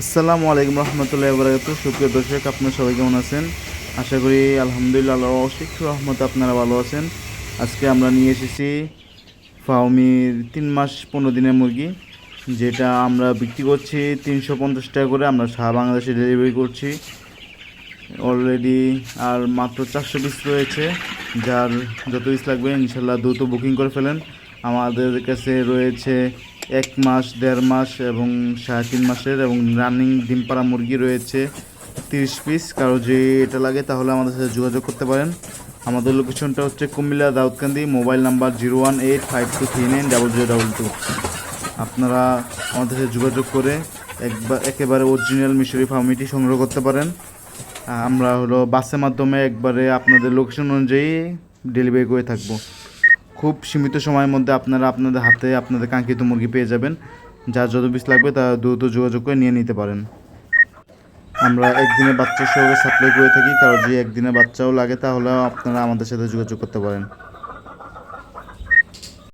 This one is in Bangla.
আসসালামু আলাইকুম রহমতুল্লাহি ওয়া বারাকাতুহু। সুপ্রিয় দর্শক, আপনারা সবাই কেমন আছেন? আশা করি আলহামদুলিল্লাহ আল্লাহর অশেষ রহমতে আপনারা ভালো আছেন। আজকে আমরা নিয়ে এসেছি ফাউমির 3 মাস 15 দিনের মুরগি, যেটা আমরা বিক্রি করছি 350 টাকা করে। আমরা সারা বাংলাদেশে ডেলিভারি করছি অলরেডি। আর মাত্র 400 পিস রয়েছে, যার যত পিস লাগবে ইনশাল্লাহ দ্রুত বুকিং করে ফেলেন। আমাদের কাছে রয়েছে 1 মাস, 1.5 মাস এবং 3.5 মাসের এবং রানিং ডিম পাড়া মুরগি রয়েছে 30 পিস। কারো যে এটা লাগে তাহলে আমাদের সাথে যোগাযোগ করতে পারেন। আমাদের লোকেশনটা হচ্ছে কুমিল্লা দাউদকান্দি। Mobile number 01852390022। আপনারা আমাদের সাথে যোগাযোগ করে একেবারে অরিজিনাল মিশরি ফার্মিটি সংগ্রহ করতে পারেন। আমরা বাসের মাধ্যমে একবারে আপনাদের লোকেশন অনুযায়ী ডেলিভারি করে থাকব। খুব সীমিত সময়ের মধ্যে আপনারা আপনাদের হাতে আপনাদের কাঙ্ক্ষিত মুরগি পেয়ে যাবেন। যার যত পিস লাগবে তা দ্রুত যোগাযোগ করে নিয়ে নিতে পারেন। আমরা একদিনের বাচ্চা সহ সাপ্লাই করে থাকি। কারো যে একদিনের বাচ্চাও লাগে তাহলে আপনারা আমাদের সাথে যোগাযোগ করতে পারেন।